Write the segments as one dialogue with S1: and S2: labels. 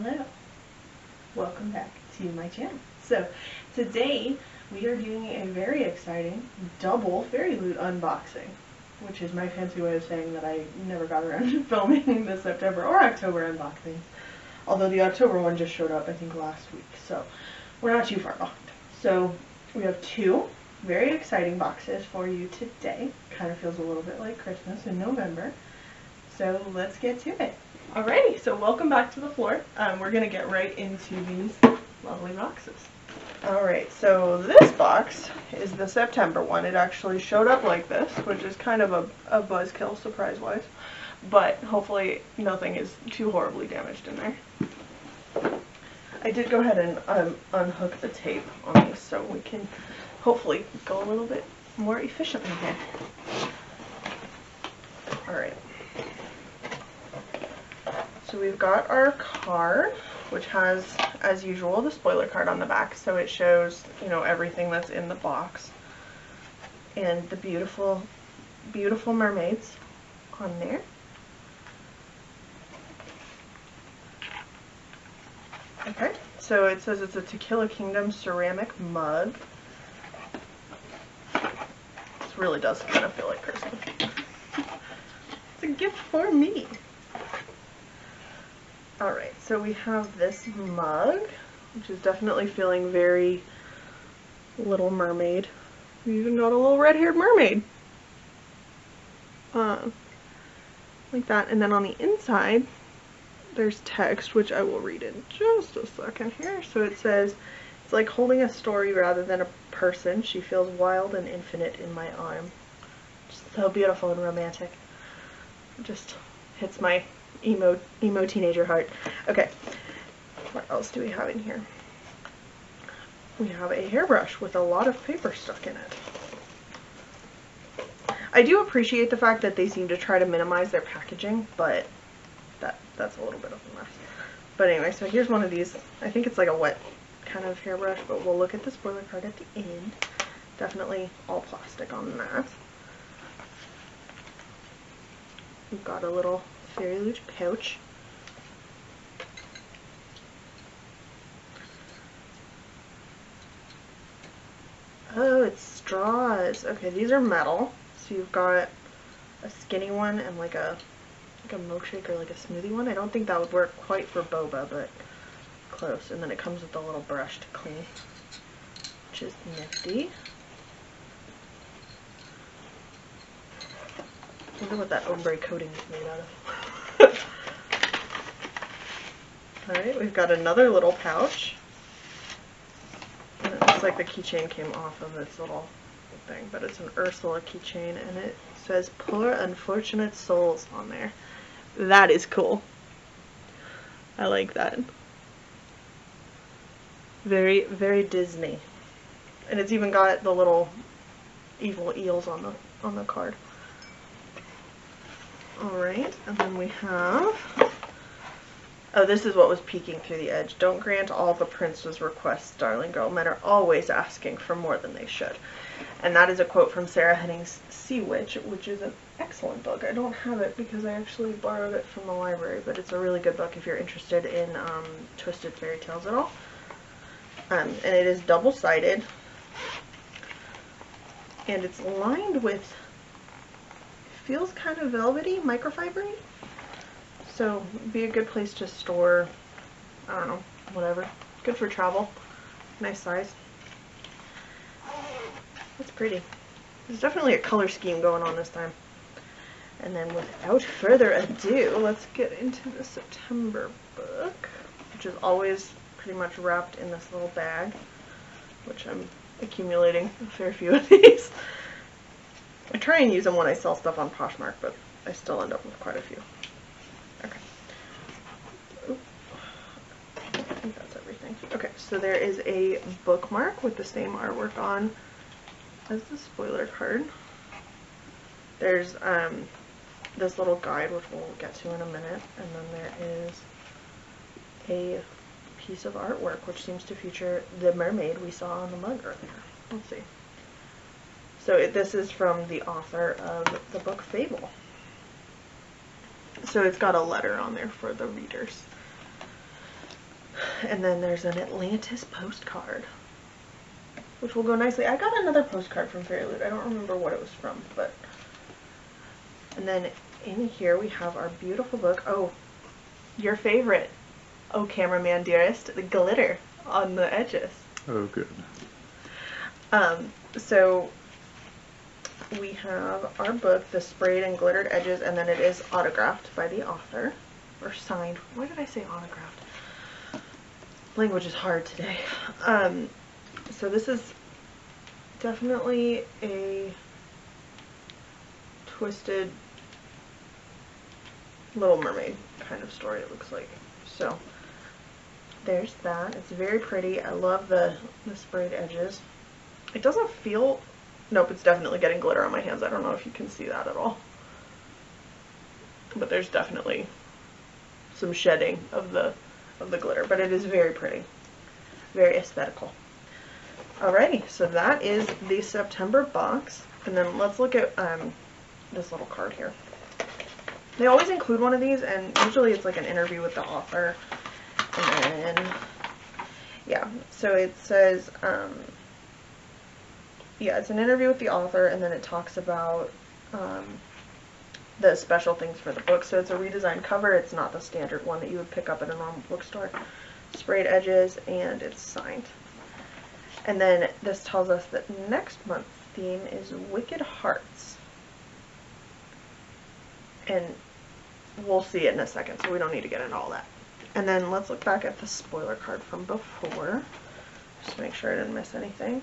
S1: Hello, welcome back to my channel. So today we are doing a very exciting double Fairyloot unboxing, which is my fancy way of saying that I never got around to filming the September or October unboxings, although the October one just showed up I think last week, so we're not too far behind. So we have two very exciting boxes for you today. Kind of feels a little bit like Christmas in November, so let's get to it. Alrighty, so welcome back to the floor. We're going to get right into these lovely boxes. Alright, so this box is the September one. It actually showed up like this, which is kind of a buzzkill surprise-wise, but hopefully nothing is too horribly damaged in there. I did go ahead and unhook the tape on these so we can hopefully go a little bit more efficiently here. Alright. So we've got our card, which has, as usual, the spoiler card on the back, so it shows, you know, everything that's in the box. And the beautiful, beautiful mermaids on there. Okay, so it says it's a Tequila Kingdom ceramic mug. This really does kind of feel like Christmas. It's a gift for me. Alright, so we have this mug, which is definitely feeling very Little Mermaid. We even got a little red-haired mermaid. Like that. And then on the inside, there's text, which I will read in just a second here. So it says, it's like holding a story rather than a person. She feels wild and infinite in my arm. Just so beautiful and romantic. It just hits my emo teenager heart. Okay, what else do we have in here? We have a hairbrush with a lot of paper stuck in it. I do appreciate the fact that they seem to try to minimize their packaging, but that's a little bit of a mess. But anyway, so here's one of these. I think it's like a wet kind of hairbrush, but we'll look at the spoiler card at the end. Definitely all plastic on that. We've got a little Fairyloot pouch. Oh, it's straws. Okay, these are metal. So you've got a skinny one and like a milkshake or like a smoothie one. I don't think that would work quite for boba, but close. And then it comes with a little brush to clean, which is nifty. I wonder what that ombre coating is made out of. Alright, we've got another little pouch. And it looks like the keychain came off of its little thing, but it's an Ursula keychain, and it says "Poor Unfortunate Souls" on there. That is cool. I like that. Very, very Disney. And it's even got the little evil eels on the card. Alright, and then we have, oh, this is what was peeking through the edge. Don't grant all the prince's requests, darling girl. Men are always asking for more than they should. And that is a quote from Sarah Henning's Sea Witch, which is an excellent book. I don't have it because I actually borrowed it from the library, but it's a really good book if you're interested in twisted fairy tales at all. And it is double-sided, and it's lined with, feels kind of velvety, microfibery. So it'd be a good place to store, I don't know, whatever. Good for travel. Nice size. That's pretty. There's definitely a color scheme going on this time. And then without further ado, let's get into the September book, which is always pretty much wrapped in this little bag, which I'm accumulating a fair few of these. I try and use them when I sell stuff on Poshmark, but I still end up with quite a few. Okay. Oop. I think that's everything. Okay, so there is a bookmark with the same artwork on as the spoiler card. There's this little guide, which we'll get to in a minute, and then there is a piece of artwork which seems to feature the mermaid we saw on the mug earlier. Let's see. So this is from the author of the book Fable. So it's got a letter on there for the readers. And then there's an Atlantis postcard, which will go nicely. I got another postcard from Fairyloot. I don't remember what it was from, but... And then in here we have our beautiful book. Oh, your favorite. Oh, cameraman dearest, the glitter on the edges.
S2: Oh, good.
S1: So we have our book, The Sprayed and Glittered Edges, and then it is autographed by the author, or signed. Why did I say autographed? Language is hard today. So this is definitely a twisted Little Mermaid kind of story, it looks like. So there's that. It's very pretty. I love the sprayed edges. It doesn't feel... Nope, it's definitely getting glitter on my hands. I don't know if you can see that at all. But there's definitely some shedding of the glitter. But it is very pretty. Very aesthetical. Alrighty, so that is the September box. And then let's look at this little card here. They always include one of these, and usually it's like an interview with the author. And then, yeah, so it says, yeah, it's an interview with the author, and then it talks about the special things for the book. So it's a redesigned cover. It's not the standard one that you would pick up at a normal bookstore. Sprayed edges, and it's signed. And then this tells us that next month's theme is Wicked Hearts. And we'll see it in a second, so we don't need to get into all that. And then let's look back at the spoiler card from before, just to make sure I didn't miss anything.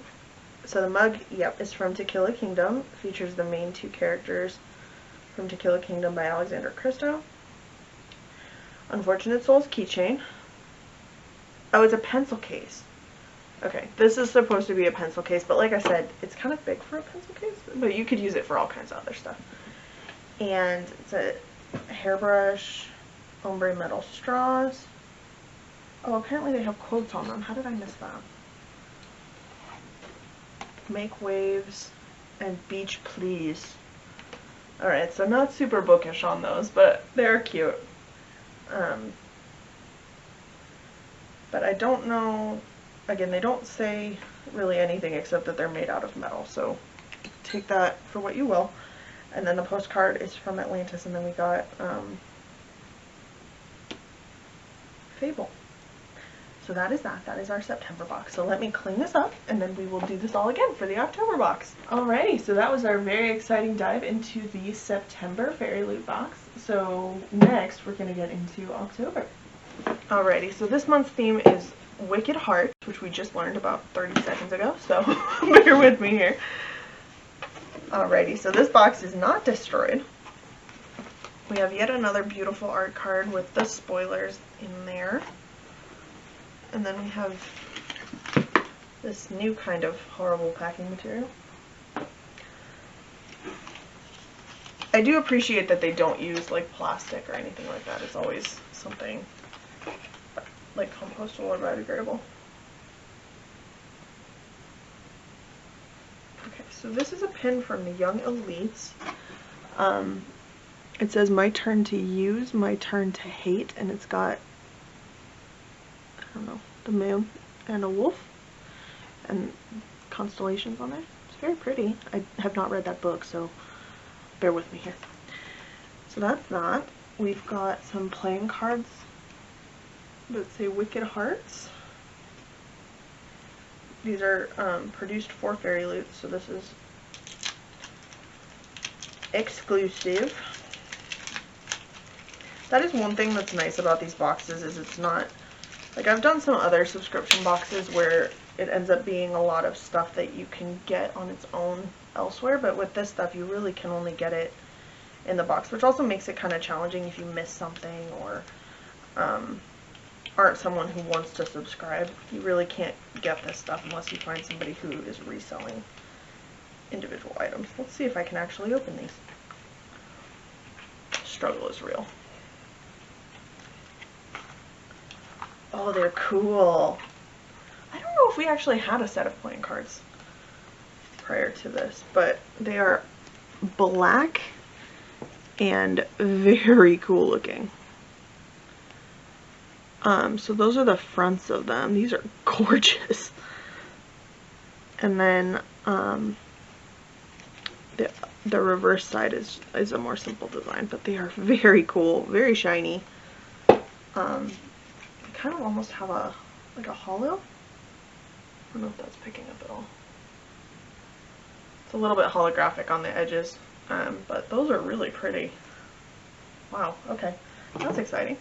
S1: So the mug, yep, is from To Kill a Kingdom. Features the main two characters from To Kill a Kingdom by Alexander Christo. Unfortunate Souls keychain. Oh, it's a pencil case. Okay, this is supposed to be a pencil case, but like I said, it's kind of big for a pencil case, but you could use it for all kinds of other stuff. And it's a hairbrush, ombre metal straws. Oh, apparently they have quotes on them. How did I miss that? Make waves and beach please. Alright, so not super bookish on those, but they're cute. But I don't know, again, they don't say really anything except that they're made out of metal, so take that for what you will. And then the postcard is from Atlantis, and then we got Fable. So that is that. That is our September box. So let me clean this up, and then we will do this all again for the October box. Alrighty, so that was our very exciting dive into the September Fairyloot box. So next, we're going to get into October. Alrighty, so this month's theme is Wicked Heart, which we just learned about 30 seconds ago, so bear with me here. Alrighty, so this box is not destroyed. We have yet another beautiful art card with the spoilers in there. And then we have this new kind of horrible packing material. I do appreciate that they don't use like plastic or anything like that. It's always something like compostable or biodegradable. Okay, so this is a pin from the Young Elites. It says, "My turn to use, my turn to hate," and it's got, I don't know, the moon and a wolf and constellations on there. It's very pretty. I have not read that book, so bear with me here. So that's that. We've got some playing cards that say Wicked Hearts. These are produced for Fairyloot, so this is exclusive. That is one thing that's nice about these boxes, is it's not, like I've done some other subscription boxes where it ends up being a lot of stuff that you can get on its own elsewhere, but with this stuff you really can only get it in the box, which also makes it kind of challenging if you miss something or aren't someone who wants to subscribe. You really can't get this stuff unless you find somebody who is reselling individual items. Let's see if I can actually open these. Struggle is real. Oh, they're cool. I don't know if we actually had a set of playing cards prior to this, but they are black and very cool looking. So those are the fronts of them. These are gorgeous. And then the reverse side is a more simple design, but they are very cool, very shiny. They kind of almost have like a hollow. I don't know if that's picking up at all. It's a little bit holographic on the edges, but those are really pretty. Wow, okay, that's exciting.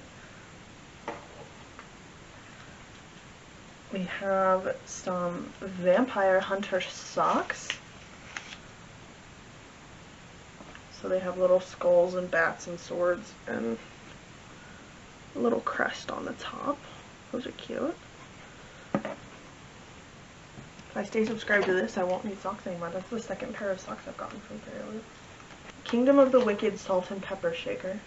S1: We have some Vampire Hunter socks. So they have little skulls and bats and swords and a little crest on the top. Those are cute. If I stay subscribed to this, I won't need socks anymore. That's the second pair of socks I've gotten from Fairyloot. Kingdom of the Wicked Salt and Pepper Shakers.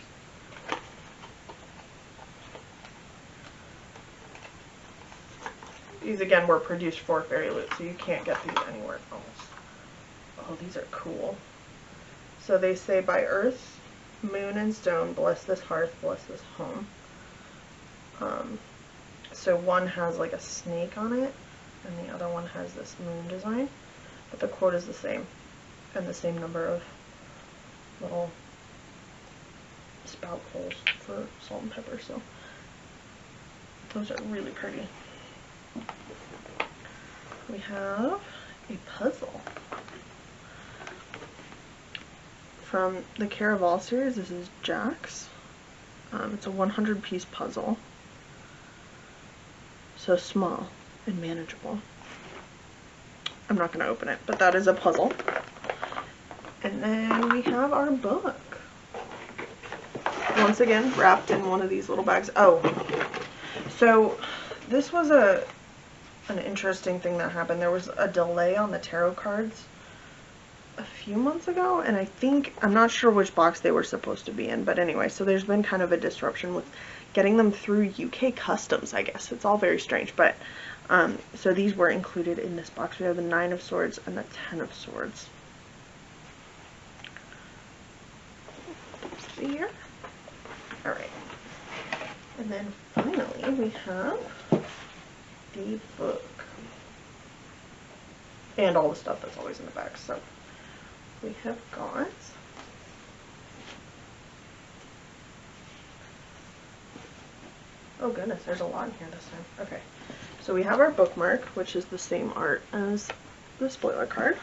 S1: These again were produced for Fairyloot, so you can't get these anywhere else. Oh, these are cool. So they say, by earth, moon, and stone, bless this hearth, bless this home. So one has like a snake on it, and the other one has this moon design, but the quote is the same, and the same number of little spout holes for salt and pepper, so those are really pretty. We have a puzzle from the Caraval series. This is Jack's. It's a 100-piece puzzle, so small and manageable. I'm not going to open it, but that is a puzzle. And then we have our book. Once again, wrapped in one of these little bags. Oh, so this was an interesting thing that happened. There was a delay on the tarot cards a few months ago, and I think, I'm not sure which box they were supposed to be in, but anyway, so there's been kind of a disruption with getting them through UK customs, I guess. It's all very strange, but so these were included in this box. We have the 9 of Swords and the 10 of Swords. See here? Alright. And then finally we have the book. And all the stuff that's always in the back. So we have got oh goodness, there's a lot in here this time. Okay. So we have our bookmark, which is the same art as the spoiler card.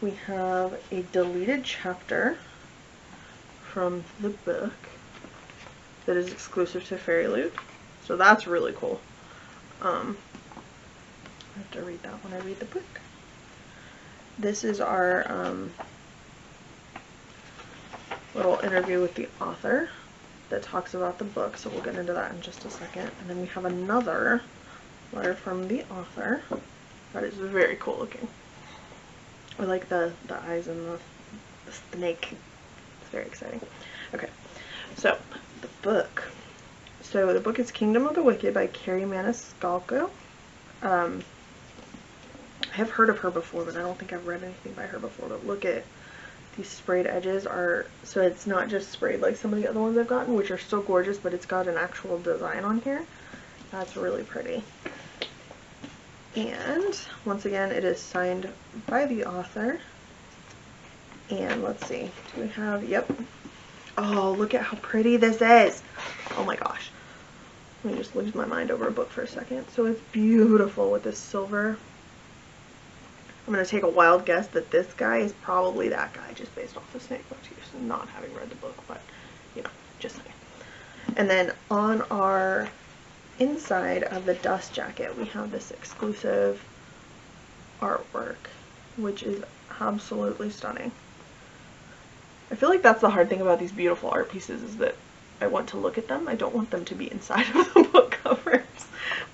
S1: We have a deleted chapter from the book that is exclusive to Fairyloot. So that's really cool. I have to read that when I read the book. This is our little interview with the author that talks about the book, so we'll get into that in just a second. And then we have another letter from the author that is very cool looking. I like the eyes and the snake. It's very exciting. Okay, so the book. So the book is Kingdom of the Wicked by Carrie Maniscalco. I have heard of her before, but I don't think I've read anything by her before. But look at these sprayed edges are, so it's not just sprayed like some of the other ones I've gotten, which are still gorgeous, but it's got an actual design on here. That's really pretty. And once again, it is signed by the author. And let's see, do we have, yep. Oh, look at how pretty this is. Oh my gosh. Let me just lose my mind over a book for a second. So it's beautiful with this silver. I'm going to take a wild guess that this guy is probably that guy, just based off the snake motifs and not having read the book, but, you know, just saying. And then on our inside of the dust jacket, we have this exclusive artwork, which is absolutely stunning. I feel like that's the hard thing about these beautiful art pieces, is that I want to look at them. I don't want them to be inside of the book covers,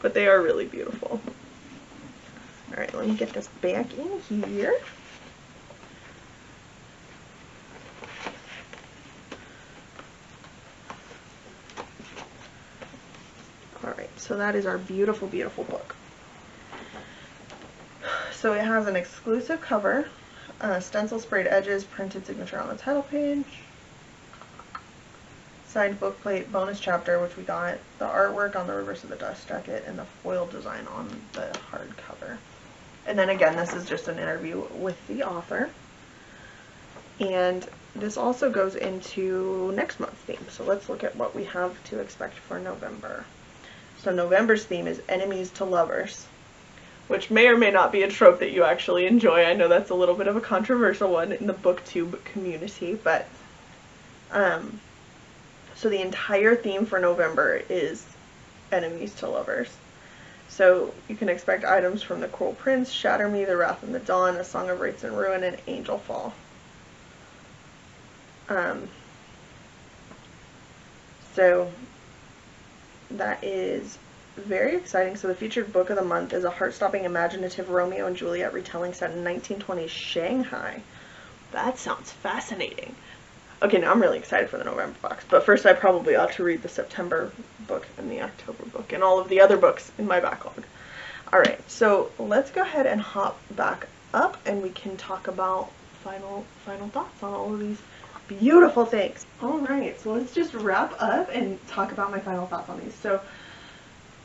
S1: but they are really beautiful. Alright, let me get this back in here. Alright, so that is our beautiful, beautiful book. So it has an exclusive cover, stencil sprayed edges, printed signature on the title page, Signed bookplate, bonus chapter, which we got, the artwork on the reverse of the dust jacket, and the foil design on the hardcover. And then again, this is just an interview with the author. And this also goes into next month's theme. So let's look at what we have to expect for November. So November's theme is enemies to lovers, which may or may not be a trope that you actually enjoy. I know that's a little bit of a controversial one in the booktube community, but so the entire theme for November is enemies to lovers. So you can expect items from The Cruel Prince, Shatter Me, The Wrath and the Dawn, A Song of Wraiths and Ruin, and Angel Fall. So that is very exciting. So the featured book of the month is a heart-stopping, imaginative Romeo and Juliet retelling set in 1920s Shanghai. That sounds fascinating. Okay, now I'm really excited for the November box, but first I probably ought to read the September book and the October book and all of the other books in my backlog. Alright, so let's go ahead and hop back up and we can talk about final thoughts on all of these beautiful things. Alright, so let's just wrap up and talk about my final thoughts on these. So,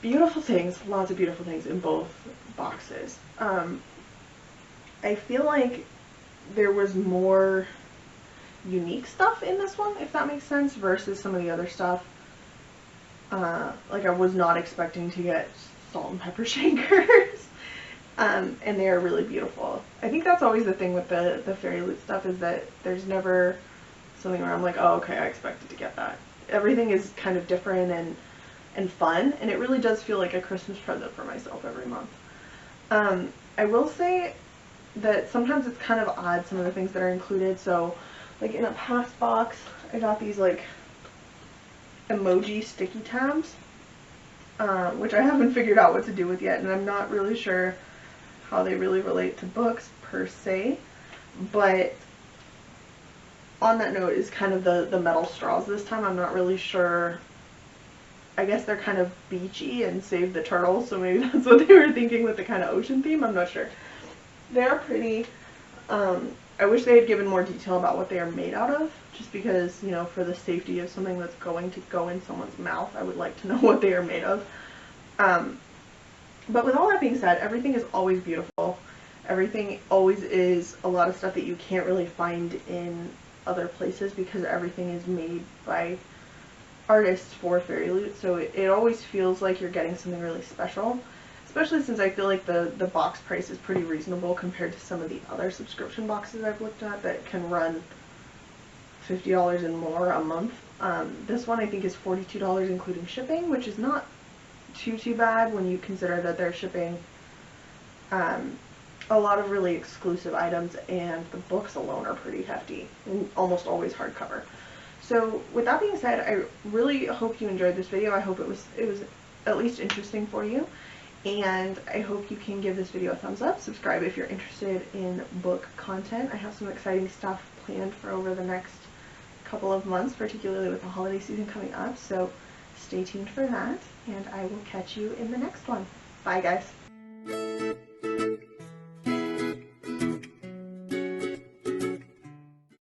S1: beautiful things, lots of beautiful things in both boxes. I feel like there was more unique stuff in this one, if that makes sense, versus some of the other stuff. Like I was not expecting to get salt and pepper shakers, and they are really beautiful. I think that's always the thing with the Fairyloot stuff, is that there's never something where I'm like, oh okay, I expected to get that. Everything is kind of different and fun, and it really does feel like a Christmas present for myself every month. I will say that sometimes it's kind of odd, some of the things that are included. So like in a past box, I got these like emoji sticky tabs, which I haven't figured out what to do with yet, and I'm not really sure how they really relate to books per se, but on that note is kind of the metal straws this time. I'm not really sure. I guess they're kind of beachy and save the turtles, so maybe that's what they were thinking with the kind of ocean theme. I'm not sure. They're pretty. I wish they had given more detail about what they are made out of, just because, you know, for the safety of something that's going to go in someone's mouth, I would like to know what they are made of. But with all that being said, everything is always beautiful. Everything always is a lot of stuff that you can't really find in other places, because everything is made by artists for Fairyloot, so it always feels like you're getting something really special. Especially since I feel like the box price is pretty reasonable compared to some of the other subscription boxes I've looked at that can run $50 and more a month. This one I think is $42 including shipping, which is not too bad when you consider that they're shipping a lot of really exclusive items, and the books alone are pretty hefty, and almost always hardcover. So with that being said, I really hope you enjoyed this video. I hope it was at least interesting for you. And I hope you can give this video a thumbs up, subscribe if you're interested in book content. I have some exciting stuff planned for over the next couple of months, particularly with the holiday season coming up, so stay tuned for that, and I will catch you in the next one. Bye guys!